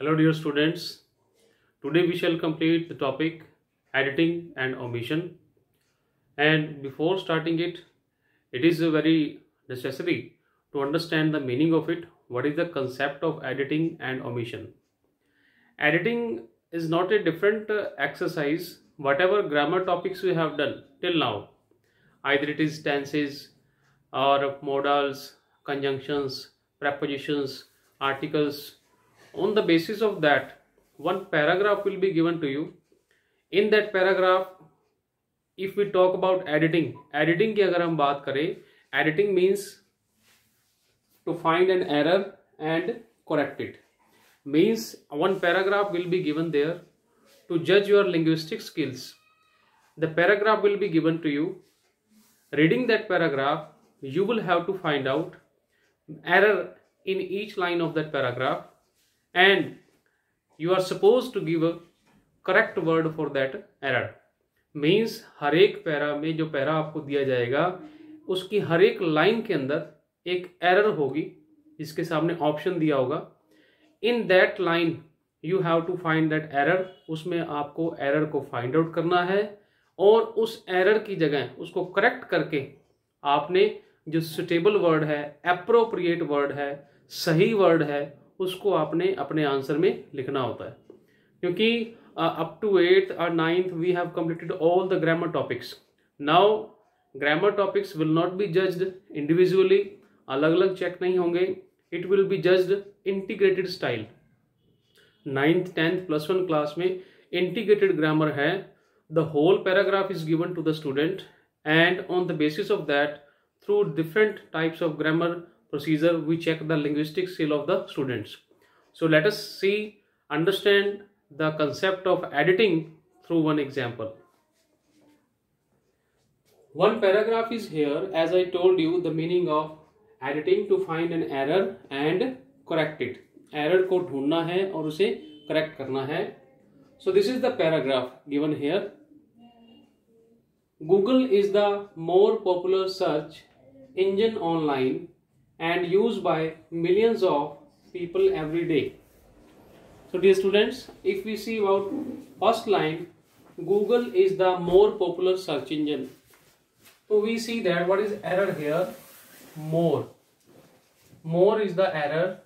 Hello dear students, today we shall complete the topic editing and omission, and before starting it, it is very necessary to understand the meaning of it. What is the concept of editing and omission? Editing is not a different exercise. Whatever grammar topics we have done till now, either it is tenses or modals, conjunctions, prepositions, articles. On the basis of that, one paragraph will be given to you. In that paragraph, if we talk about editing की अगर हम बात करें, editing means to find an error and correct it. Means one paragraph will be given there to judge your linguistic skills. The paragraph will be given to you. Reading that paragraph, you will have to find out error in each line of that paragraph, and you are supposed to give a correct word for that error. Means हर एक para में जो para आपको दिया जाएगा उसकी हर एक line के अंदर एक एरर होगी जिसके सामने ऑप्शन दिया होगा. In that line you have to find that error. उसमें आपको एरर को फाइंड आउट करना है और उस एरर की जगह उसको करेक्ट करके आपने जो सुटेबल वर्ड है, एप्रोप्रिएट वर्ड है, सही वर्ड है, उसको आपने अपने आंसर में लिखना होता है. क्योंकि up to 8th or 9th we have completed all the grammar topics. Now grammar topics will not be judged individually, अलग अलग चेक नहीं होंगे. It will be judged integrated style. 9th 10th plus 1 class में integrated grammar है. The whole paragraph is given to the student, and on the basis of that, through different types of grammar procedure, we check the linguistic skill of the students. So let us understand the concept of editing through one example. One paragraph is here. As I told you, the meaning of editing to find an error and correct it. Error को ढूंढना है और उसे correct करना है. So this is the paragraph given here. Google is the more popular search engine online and used by millions of people every day. So dear students, if we see about first line, Google is the more popular search engine. So we see that what is error here? More. More is the error.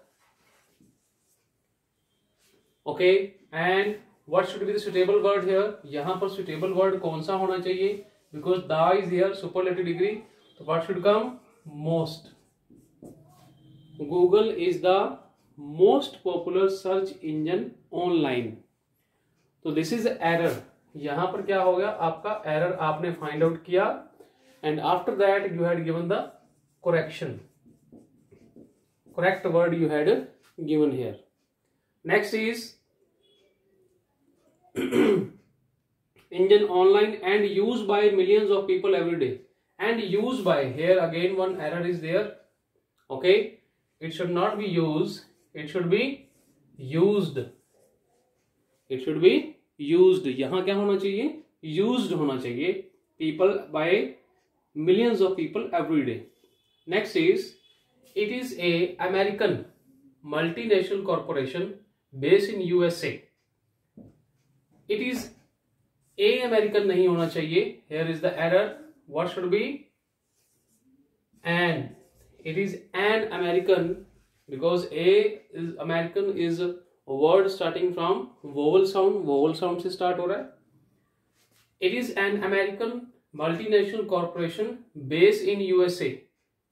Okay, and what should be the suitable word here? यहाँ पर suitable word कौन सा होना चाहिए? Because the is here, superlative degree. So what should come? Most. Google is the most popular search engine online. तो this is error. यहाँ पर क्या हो गया? आपका error आपने find out किया, and after that you had given the correction. Correct word you had given here. Next is engine online and used by millions of people every day. And used by, here again one error is there. Okay, it should not be used. It should be used. It should be used. यहाँ क्या होना चाहिए? Used होना चाहिए. People, by millions of people every day. Next is, it is a American multinational corporation based in USA. It is a American नहीं होना चाहिए. Here is the error. What should be? An. It is an American, because a is American is a word starting from vowel sound. Vowel sound से start हो रहा है. It is an American multinational corporation based in USA.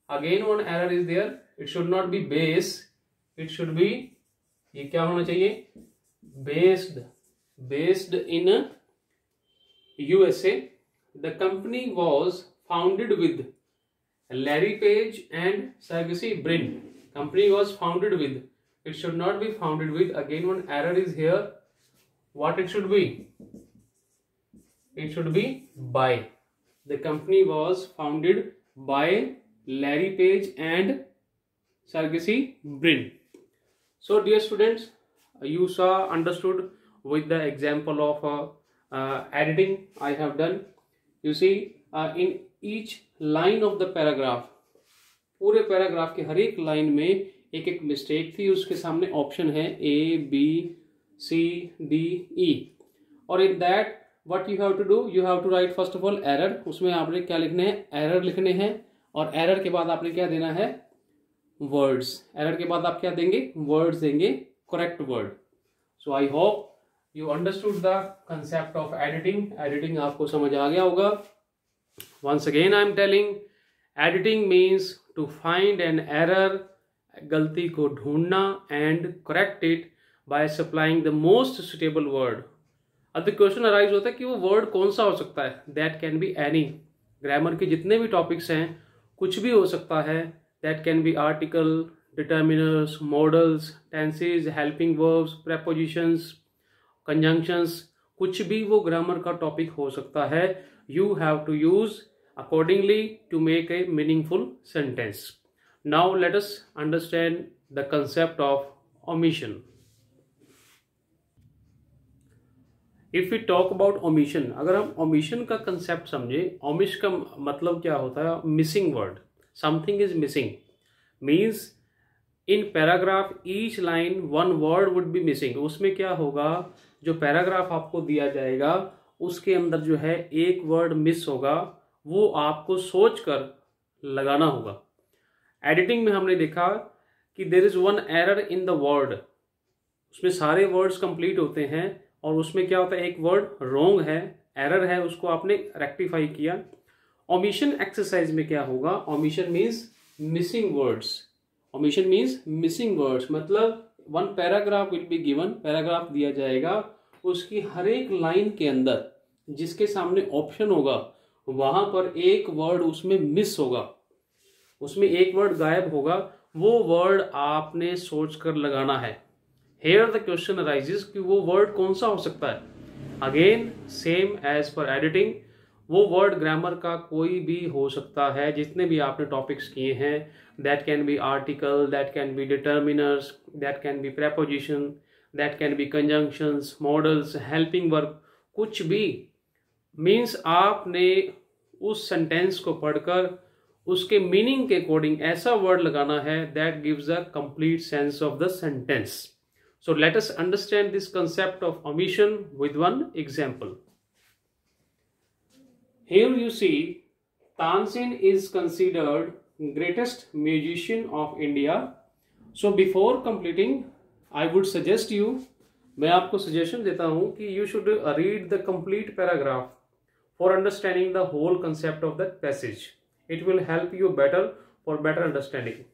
Again one error is there. It should not be base. It should be, ये क्या होना चाहिए? Based. Based in USA. The company was founded with Larry Page and Sergey Brin. Company was founded with. It should not be founded with. Again one error is here. What it should be? It should be by. The company was founded by Larry Page and Sergey Brin. So dear students, you understood with the example of editing I have done. You see, in each line of the paragraph, पूरे paragraph के हर एक line में एक एक mistake थी, उसके सामने option है ABCDE, और in that what you have to do, you have to write first of all error. उसमें आपने क्या लिखने हैं, एरर लिखने हैं, और एरर के बाद आपने क्या देना है, वर्ड्स। एरर के बाद आप क्या देंगे, वर्ड्स देंगे, correct word. So I hope you understood the concept of editing. Editing आपको समझ आ गया होगा। Once again I am telling, editing means to find an error, गलती को ढूंढना, and correct it by supplying the most suitable word. अब the question arise होता है कि वो वर्ड कौन सा हो सकता है। That can be any, grammar के जितने भी टॉपिक्स हैं कुछ भी हो सकता है। That can be article, determiners, modals, tenses, helping verbs, prepositions, conjunctions, कुछ भी वो ग्रामर का टॉपिक हो सकता है। You have to use accordingly to make a meaningful sentence. Now let us understand the concept of omission. If we talk about omission, अगर हम omission का कंसेप्ट समझे, ओमिश का मतलब क्या होता है, missing word. Something is missing means in paragraph each line one word would be missing. उसमें क्या होगा, जो पैराग्राफ आपको दिया जाएगा उसके अंदर जो है एक वर्ड मिस होगा, वो आपको सोचकर लगाना होगा। एडिटिंग में हमने देखा कि there is one error in the word, उसमें सारे वर्ड्स कंप्लीट होते हैं और उसमें क्या होता है, एक वर्ड रॉन्ग है, एरर है, उसको आपने रेक्टिफाई किया। ओमिशन एक्सरसाइज में क्या होगा, omission means missing words. Omission means missing words मतलब one paragraph will be given, paragraph दिया जाएगा, उसकी हर एक लाइन के अंदर जिसके सामने ऑप्शन होगा वहां पर एक वर्ड उसमें मिस होगा, उसमें एक वर्ड गायब होगा, वो वर्ड आपने सोचकर लगाना है। हेयर द क्वेश्चन अराइजेस कि वो वर्ड कौन सा हो सकता है। Again same as per editing, वो वर्ड ग्रामर का कोई भी हो सकता है, जितने भी आपने टॉपिक्स किए हैं। That can be article, that can B determiners, that can B preposition, that can B conjunctions, models, helping verb, कुछ भी। मीन्स आपने उस सेंटेंस को पढ़कर उसके मीनिंग के अकॉर्डिंग ऐसा वर्ड लगाना है that gives a complete sense of the sentence. So let us understand this concept of omission with one example. Here you see Tansen is considered greatest musician of India. So before completing, I would suggest you, मैं आपको suggestion देता हूँ कि you should read the complete paragraph for understanding the whole concept of that passage. It will help you better for better understanding.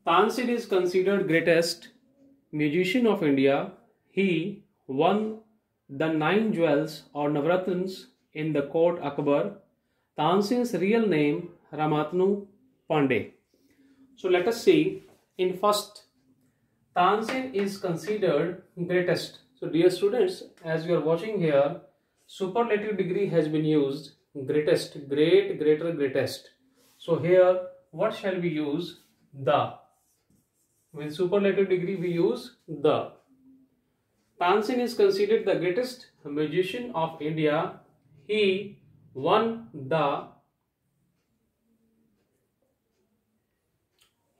Tansen is considered greatest musician of India. He won the 9 jewels or Navratnas in the court Akbar. Tansen's real name Ramatnu Pandey. So let us see. In first, Tansen is considered greatest. So dear students, as you are watching here, superlative degree has been used. Greatest, great, greater, greatest. So here, what shall we use? The. With superlative degree we use the. Tansen is considered the greatest musician of India. He won the.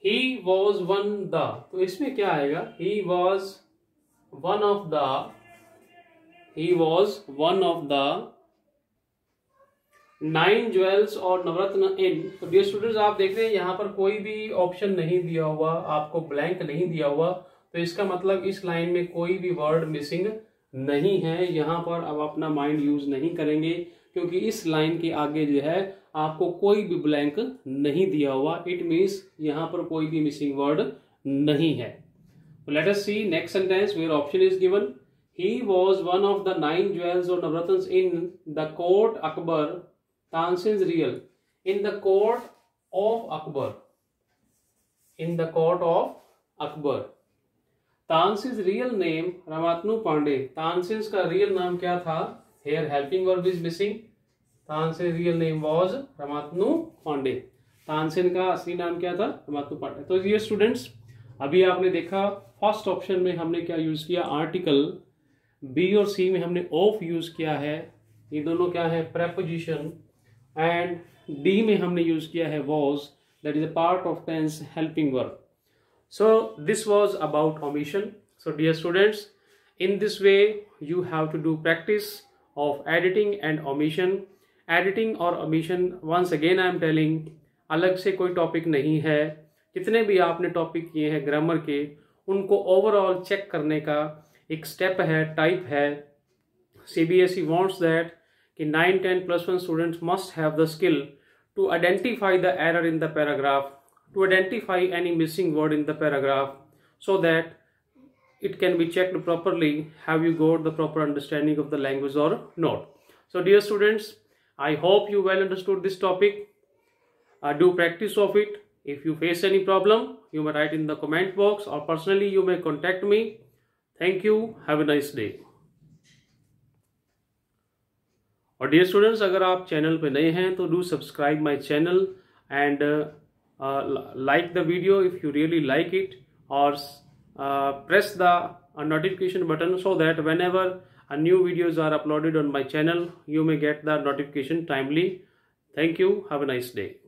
He was one the. तो इसमें क्या आएगा? He was one of the. He was one of the 9 jewels or Navratna इन। तो dear students, आप देख रहे हैं यहाँ पर कोई भी ऑप्शन नहीं दिया हुआ, आपको ब्लैंक नहीं दिया हुआ, तो इसका मतलब इस लाइन में कोई भी वर्ड मिसिंग नहीं है। यहाँ पर अब अपना माइंड यूज नहीं करेंगे क्योंकि इस लाइन के आगे जो है आपको कोई भी ब्लैंक नहीं दिया हुआ। इट मीन्स यहाँ पर कोई भी मिसिंग वर्ड नहीं है। Let us see next sentence where option is given. He was one of the 9 jewels or Navratna in the court Akbar. Tansen's real in the court of Akbar. In the court of Akbar. Tansen's real name Ramatnu Pandey. Tansen's का real नाम क्या था? Here helping verb is missing. Tansen's real name was Ramatnu Pandey. Tansen का असली नाम क्या था? रामात्नु पांडे। तो ये स्टूडेंट्स, अभी आपने देखा फर्स्ट ऑप्शन में हमने क्या यूज किया, आर्टिकल। बी और सी में हमने ऑफ यूज किया है, ये दोनों क्या है, प्रेपोजिशन। एंड डी में हमने यूज किया है was, that is a part of tense helping verb. So this was about omission. So dear students, in this way you have to do practice of editing and omission. Editing और omission, once again I am telling, अलग से कोई topic नहीं है. जितने भी आपने topic किए हैं ग्रामर के, उनको ओवरऑल चेक करने का एक स्टेप है, टाइप है. CBSE wants that कि 9, 10 plus 1 students must have the skill to identify the error in the paragraph, to identify any missing word in the paragraph, so that it can be checked properly. Have you got the proper understanding of the language or not? So dear students, I hope you well understood this topic. Do practice of it. If you face any problem, you may write in the comment box, or personally you may contact me. Thank you. Have a nice day. और dear students, अगर आप channel पे नए हैं तो do subscribe my channel and like the video if you really like it, or press the notification button so that whenever new videos are uploaded on my channel, you may get the notification timely. Thank you. Have a nice day.